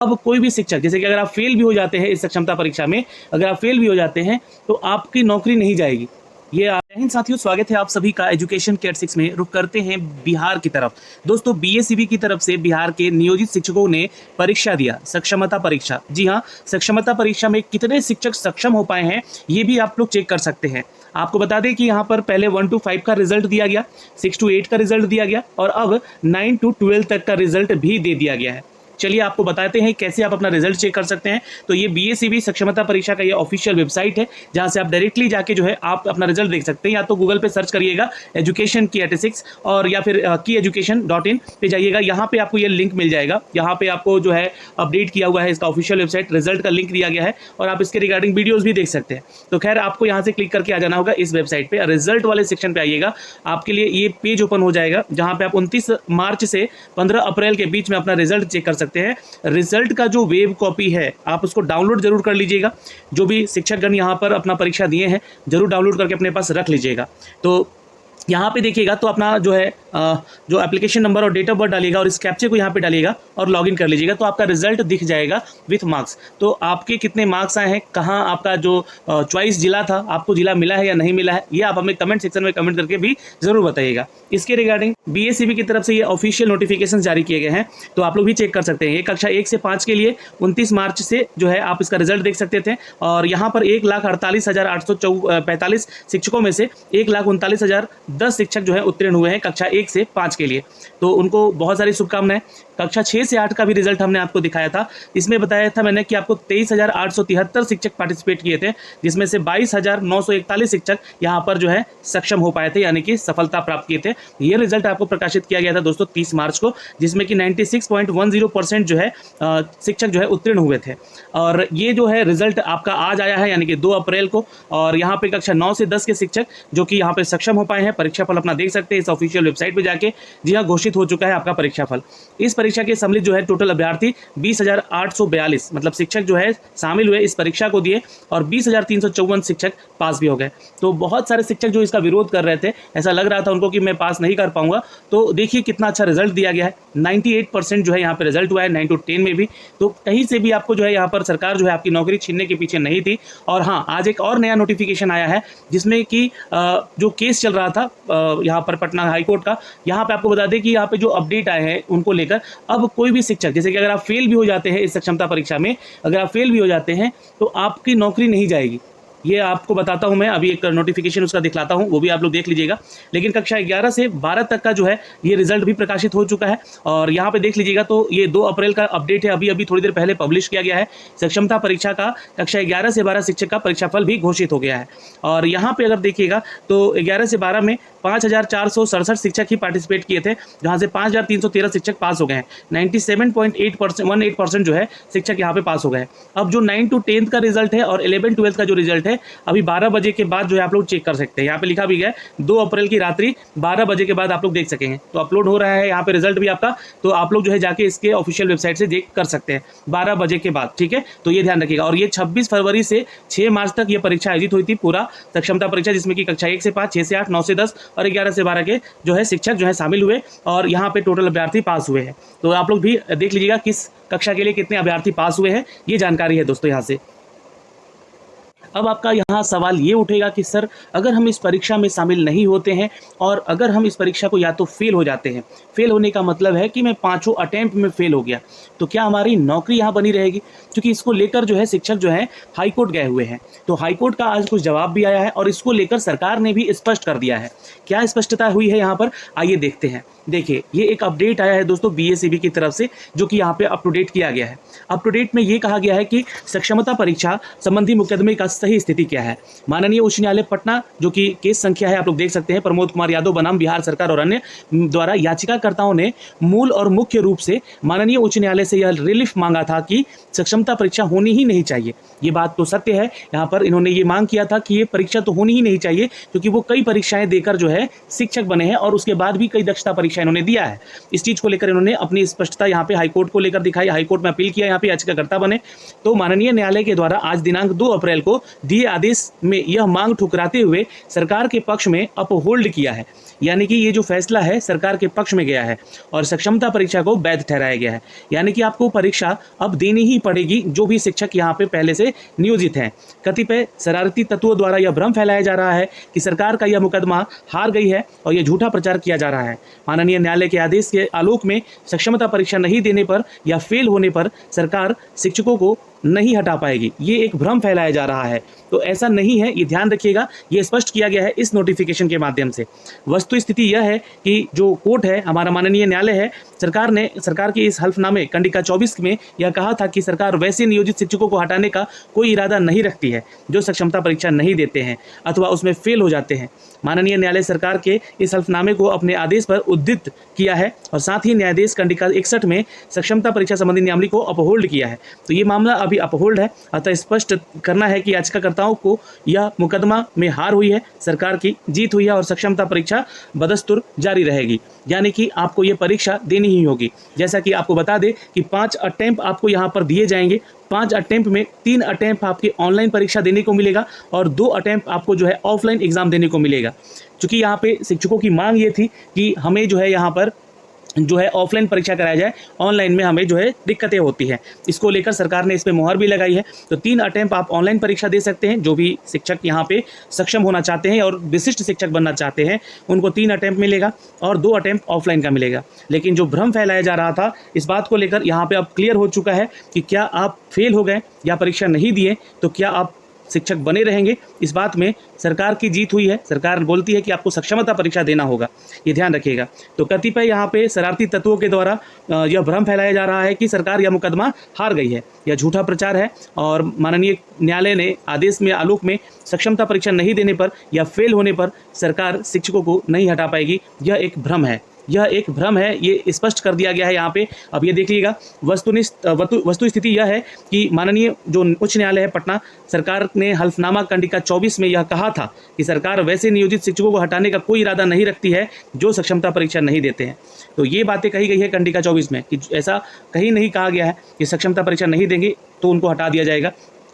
अब कोई भी शिक्षक, जैसे कि अगर आप फेल भी हो जाते हैं इस सक्षमता परीक्षा में, अगर आप फेल भी हो जाते हैं तो आपकी नौकरी नहीं जाएगी। ये जय हिंद साथियों, स्वागत है आप सभी का एजुकेशन केयर 6 में। रुक करते हैं बिहार की तरफ। दोस्तों, बीएसईबी की तरफ से बिहार के नियोजित शिक्षकों ने परीक्षा दिया, सक्षमता परीक्षा। जी हाँ, सक्षमता परीक्षा में कितने शिक्षक सक्षम हो पाए हैं ये भी आप लोग चेक कर सकते हैं। आपको बता दें कि यहाँ पर पहले 1 to 5 का रिजल्ट दिया गया, 6 to 8 का रिजल्ट दिया गया और अब 9 to 12 तक का रिजल्ट भी दे दिया गया है। चलिए आपको बताते हैं कैसे आप अपना रिजल्ट चेक कर सकते हैं। तो ये बीएसईबी सक्षमता परीक्षा का ये ऑफिशियल वेबसाइट है, जहां से आप डायरेक्टली जाके जो है आप अपना रिजल्ट देख सकते हैं। या तो गूगल पे सर्च करिएगा एजुकेशन की 86 और या फिर kieducation.in पे जाइएगा। यहाँ पे आपको ये लिंक मिल जाएगा। यहाँ पे आपको जो है अपडेट किया हुआ है इसका ऑफिशियल वेबसाइट, रिजल्ट का लिंक दिया गया है और आप इसके रिगार्डिंग वीडियोज भी देख सकते हैं। तो खैर, आपको यहाँ से क्लिक करके आ जाना होगा इस वेबसाइट पे। रिजल्ट वाले सेक्शन पे आइएगा, आपके लिए ये पेज ओपन हो जाएगा जहाँ पे आप 29 मार्च से 15 अप्रैल के बीच में अपना रिजल्ट चेक कर सकते हैं। रिजल्ट का जो वेब कॉपी है आप उसको डाउनलोड जरूर कर लीजिएगा। जो भी शिक्षकगण यहाँ पर अपना परीक्षा दिए हैं जरूर डाउनलोड करके अपने पास रख लीजिएगा। तो यहाँ पे देखिएगा तो अपना जो है जो एप्लीकेशन नंबर और डेट ऑफ बर्थ डालिएगा और इस कैप्चे को यहाँ पे डालिएगा और लॉगिन कर लीजिएगा। तो आपका रिजल्ट दिख जाएगा विथ मार्क्स। तो आपके कितने मार्क्स आए हैं, कहाँ आपका जो चॉइस जिला था, आपको जिला मिला है या नहीं मिला है, ये आप हमें कमेंट सेक्शन में कमेंट करके भी जरूर बताइएगा। इसके रिगार्डिंग बीएसईबी की तरफ से ये ऑफिशियल नोटिफिकेशन जारी किए गए हैं, तो आप लोग भी चेक कर सकते हैं। ये कक्षा 1 से 5 के लिए 29 मार्च से जो है आप इसका रिजल्ट देख सकते थे। और यहाँ पर 1,48,845 शिक्षकों में से 1,39,010 शिक्षक जो है उत्तीर्ण हुए हैं कक्षा 1 से 5 के लिए। तो उनको बहुत सारी शुभकामनाएं। कक्षा 6 से 8 का भी रिजल्ट हमने आपको दिखाया था। इसमें बताया था मैंने कि आपको 23,873 शिक्षक पार्टिसिपेट किए थे, जिसमें से 22,941 शिक्षक यहाँ पर जो है सक्षम हो पाए थे, यानी कि सफलता प्राप्त किए थे। ये रिजल्ट आपको प्रकाशित किया गया था दोस्तों 30 मार्च को, जिसमें कि 96.10% जो है शिक्षक जो है उत्तीर्ण हुए थे। और ये जो है रिजल्ट आपका आज आया है, यानी कि 2 अप्रैल को। और यहाँ पे कक्षा 9 से 10 के शिक्षक जो कि यहाँ पे सक्षम हो पाए हैं, परीक्षाफल अपना देख सकते हैं इस ऑफिशियल वेबसाइट पे जाके। जी हाँ, घोषित हो चुका है आपका परीक्षाफल। इस परीक्षा के सम्मिलित जो है टोटल अभ्यर्थी 20,842 मतलब शिक्षक जो है शामिल हुए, इस परीक्षा को दिए और 20,354 शिक्षक पास भी हो गए। तो बहुत सारे शिक्षक जो इसका विरोध कर रहे थे, ऐसा लग रहा था उनको कि मैं पास नहीं कर पाऊंगा। तो देखिए कितना अच्छा रिजल्ट दिया गया है। 98% जो है यहाँ पे रिजल्ट हुआ है, 9 to 10 में भी। तो कहीं से भी आपको जो है यहाँ पर सरकार जो है आपकी नौकरी छीनने के पीछे नहीं थी। और हाँ, आज एक और नया नोटिफिकेशन आया है जिसमें कि जो केस चल रहा था यहाँ पर पटना हाईकोर्ट का, यहाँ पे आपको बता दें कि यहाँ पे जो अपडेट आए हैं उनको लेकर अब कोई भी शिक्षक, जैसे कि अगर आप फेल भी हो जाते हैं इस सक्षमता परीक्षा में, अगर आप फेल भी हो जाते हैं तो आपकी नौकरी नहीं जाएगी। ये आपको बताता हूं मैं, अभी एक नोटिफिकेशन उसका दिखलाता हूं, वो भी आप लोग देख लीजिएगा। लेकिन कक्षा 11 से 12 तक का जो है ये रिजल्ट भी प्रकाशित हो चुका है। और यहाँ पे देख लीजिएगा तो ये 2 अप्रैल का अपडेट है, अभी थोड़ी देर पहले पब्लिश किया गया है। सक्षमता परीक्षा का कक्षा 11 से 12 शिक्षक का परीक्षाफल भी घोषित हो गया है। और यहाँ पे अगर देखिएगा तो 11 से 12 में 5,467 शिक्षक ही पार्टिसिपेट किए थे, जहाँ से 5,313 शिक्षक पास हो गए हैं। 97.18% जो है शिक्षक यहाँ पे पास हो गए। अब जो 9 to 10 का रिजल्ट है और 11-12 का जो रिजल्ट है अभी 12 बजे के बाद जो है आप लोग चेक कर सकते हैं। यहाँ पे लिखा भी है 2 अप्रैल की रात्रि 12 बजे के बाद आप लोग देख सकेंगे। तो अपलोड हो रहा है यहाँ पे रिजल्ट भी आपका, तो आप लोग जो है जाके इसके ऑफिशियल वेबसाइट से देख कर सकते हैं 12 बजे के बाद, ठीक है। तो ये ध्यान रखिएगा। और ये 26 फरवरी से 6 मार्च तक ये परीक्षा आयोजित हुई थी, पूरा सक्षमता परीक्षा, जिसमें कि कक्षा 1 से 5, 6 से 8, 9 से 10 और 11 से 12 के जो है शिक्षक जो है शामिल हुए और यहाँ पे टोटल अभ्यर्थी पास हुए हैं। तो आप लोग भी देख लीजिएगा किस कक्षा के लिए कितने अभ्यर्थी पास हुए हैं, ये जानकारी है दोस्तों यहाँ से। अब आपका यहाँ सवाल ये उठेगा कि सर, अगर हम इस परीक्षा में शामिल नहीं होते हैं और अगर हम इस परीक्षा को या तो फेल हो जाते हैं, फेल होने का मतलब है कि मैं 5 अटेम्प्ट में फेल हो गया, तो क्या हमारी नौकरी यहाँ बनी रहेगी? क्योंकि इसको लेकर जो है शिक्षक जो है हाईकोर्ट गए हुए हैं। तो हाईकोर्ट का आज कुछ जवाब भी आया है और इसको लेकर सरकार ने भी स्पष्ट कर दिया है। क्या स्पष्टता हुई है यहाँ पर, आइए देखते हैं। देखिए, ये एक अपडेट आया है दोस्तों बीएसईबी की तरफ से, जो कि यहाँ पे अप टू डेट किया गया है। अप टू डेट में ये कहा गया है कि सक्षमता परीक्षा संबंधी मुकदमे का सही स्थिति क्या है। माननीय उच्च न्यायालय पटना, जो कि केस संख्या है आप लोग देख सकते हैं, प्रमोद कुमार यादव बनाम बिहार सरकार और अन्य द्वारा याचिकाकर्ताओं ने मूल और मुख्य रूप से माननीय उच्च न्यायालय से यह रिलीफ मांगा था कि सक्षमता परीक्षा होनी ही नहीं चाहिए। ये बात तो सत्य है। यहाँ पर इन्होंने ये मांग किया था कि ये परीक्षा तो होनी ही नहीं चाहिए, क्योंकि वो कई परीक्षाएं देकर जो है शिक्षक बने हैं और उसके बाद भी कई दक्षता परीक्षा इन्होंने दिया है। इस चीज को लेकर इन्होंने अपनी स्पष्टता यहाँ पे हाईकोर्ट को लेकर दिखाई। हाईकोर्ट में अपील किया, यहाँ पे याचिकाकर्ता बने। तो माननीय न्यायालय के द्वारा आज दिनांक 2 अप्रैल को दिए आदेश में यह मांग ठुकराते हुए सरकार के पक्ष में अपहोल्ड किया है। यानी कि ये जो फैसला है सरकार के पक्ष में गया है और सक्षमता परीक्षा को वैध ठहराया गया है। यानी कि आपको परीक्षा अब देनी ही पड़ेगी, जो भी शिक्षक यहाँ पे पहले से नियोजित हैं। कतिपय शरारती तत्वों द्वारा यह भ्रम फैलाया जा रहा है कि सरकार का यह मुकदमा हार गई है और यह झूठा प्रचार किया जा रहा है। माननीय न्यायालय के आदेश के आलोक में सक्षमता परीक्षा नहीं देने पर या फेल होने पर सरकार शिक्षकों को नहीं हटा पाएगी, ये एक भ्रम फैलाया जा रहा है। तो ऐसा नहीं है, ये ध्यान रखिएगा, ये स्पष्ट किया गया है इस नोटिफिकेशन के माध्यम से। वस्तु स्थिति यह है कि जो कोर्ट है, हमारा माननीय न्यायालय है, सरकार के इस हल्फनामे कंडिका 24 में यह कहा था कि सरकार वैसे नियोजित शिक्षकों को हटाने का कोई इरादा नहीं रखती है जो सक्षमता परीक्षा नहीं देते हैं अथवा उसमें फेल हो जाते हैं। माननीय न्यायालय सरकार के इस हल्फनामे को अपने आदेश पर उद्धृत किया है और साथ ही न्यायाधीश कंडिका 61 में सक्षमता परीक्षा संबंधी नियमावली को अपहोल्ड किया है। तो ये मामला अभी अपहोल्ड है, अतः स्पष्ट करना है कि याचिकाकर्ताओं को यह मुकदमा में हार हुई है, सरकार की जीत हुई है और सक्षमता परीक्षा बदस्तूर जारी रहेगी। यानी कि आपको ये परीक्षा देनी ही होगी। जैसा कि आपको बता दें कि 5 अटेम्प्ट आपको यहाँ पर दिए जाएंगे। 5 अटेम्प्ट में 3 अटेम्प्ट आपके ऑनलाइन परीक्षा देने को मिलेगा और 2 अटेम्प्ट आपको जो है ऑफलाइन एग्जाम देने को मिलेगा। क्योंकि यहाँ पे शिक्षकों की मांग ये थी कि हमें जो है यहाँ पर जो है ऑफलाइन परीक्षा कराया जाए, ऑनलाइन में हमें जो है दिक्कतें होती हैं। इसको लेकर सरकार ने इस पे मुहर भी लगाई है। तो 3 अटेम्प्ट आप ऑनलाइन परीक्षा दे सकते हैं। जो भी शिक्षक यहाँ पे सक्षम होना चाहते हैं और विशिष्ट शिक्षक बनना चाहते हैं, उनको 3 अटेम्प्ट मिलेगा और 2 अटेम्प्ट ऑफलाइन का मिलेगा। लेकिन जो भ्रम फैलाया जा रहा था, इस बात को लेकर यहाँ पे अब क्लियर हो चुका है कि क्या आप फेल हो गए या परीक्षा नहीं दिए तो क्या आप शिक्षक बने रहेंगे। इस बात में सरकार की जीत हुई है। सरकार बोलती है कि आपको सक्षमता परीक्षा देना होगा, ये ध्यान रखिएगा। तो कतिपय यहाँ पे शरारती तत्वों के द्वारा यह भ्रम फैलाया जा रहा है कि सरकार यह मुकदमा हार गई है, यह झूठा प्रचार है और माननीय न्यायालय ने आदेश में आलोक में सक्षमता परीक्षा नहीं देने पर या फेल होने पर सरकार शिक्षकों को नहीं हटा पाएगी। यह एक भ्रम है, यह एक भ्रम है, ये स्पष्ट कर दिया गया है यहाँ पे। अब ये देख लीजिएगा, वस्तु स्थिति यह है कि माननीय जो उच्च न्यायालय है पटना, सरकार ने हल्फनामा कंडिका 24 में यह कहा था कि सरकार वैसे नियोजित शिक्षकों को हटाने का कोई इरादा नहीं रखती है जो सक्षमता परीक्षा नहीं देते हैं। तो ये बातें कही गई है कंडिका 24 में कि ऐसा कहीं नहीं कहा गया है कि सक्षमता परीक्षा नहीं देंगे तो उनको हटा दिया जाएगा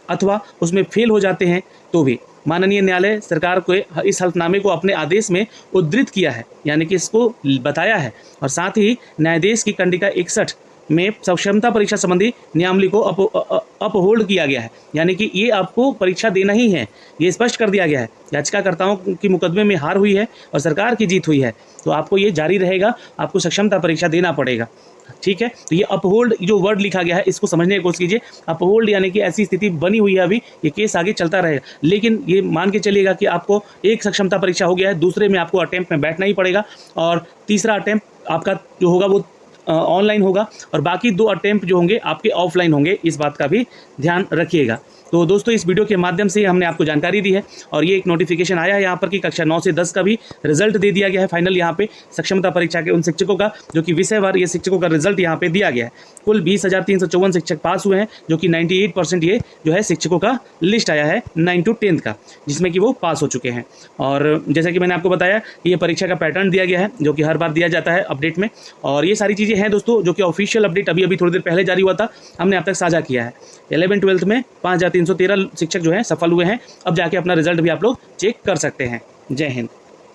अथवा उसमें फेल हो जाते हैं तो भी। माननीय न्यायालय सरकार को इस हल्फनामे को अपने आदेश में उद्धृत किया है, यानी कि इसको बताया है और साथ ही न्यायाधीश की कंडिका 61 में सक्षमता परीक्षा संबंधी नियमावली को अपहोल्ड किया गया है। यानी कि ये आपको परीक्षा देना ही है, ये स्पष्ट कर दिया गया है। याचिकाकर्ताओं की मुकदमे में हार हुई है और सरकार की जीत हुई है, तो आपको ये जारी रहेगा, आपको सक्षमता परीक्षा देना पड़ेगा। ठीक है, तो ये अपहोल्ड जो वर्ड लिखा गया है इसको समझने की कोशिश कीजिए। अपहोल्ड यानी कि ऐसी स्थिति बनी हुई है, अभी ये केस आगे चलता रहेगा। लेकिन ये मान के चलिएगा कि आपको एक सक्षमता परीक्षा हो गया है, दूसरे में आपको अटेम्प्ट में बैठना ही पड़ेगा और तीसरा अटेम्प्ट आपका जो होगा वो ऑनलाइन होगा और बाकी 2 अटेम्प्ट जो होंगे आपके ऑफलाइन होंगे। इस बात का भी ध्यान रखिएगा। तो दोस्तों, इस वीडियो के माध्यम से हमने आपको जानकारी दी है और ये एक नोटिफिकेशन आया है यहाँ पर कि कक्षा 9 से 10 का भी रिजल्ट दे दिया गया है फाइनल यहाँ पे सक्षमता परीक्षा के उन शिक्षकों का जो कि विषयवार ये शिक्षकों का रिजल्ट यहाँ पे दिया गया है। कुल 20,354 शिक्षक पास हुए हैं, जो कि 98% ये जो है शिक्षकों का लिस्ट आया है 9 to 10 का, जिसमें कि वो पास हो चुके हैं। और जैसा कि मैंने आपको बताया कि ये परीक्षा का पैटर्न दिया गया है जो कि हर बार दिया जाता है अपडेट में। और ये सारी चीज़ें हैं दोस्तों जो कि ऑफिशियल अपडेट अभी थोड़ी देर पहले जारी हुआ था, हमने अब तक साझा किया है। 11-12 में 5,313 शिक्षक जो हैं सफल हुए हैं। अब जाके अपना रिजल्ट भी आप लोग चेक कर सकते हैं। जय हिंद।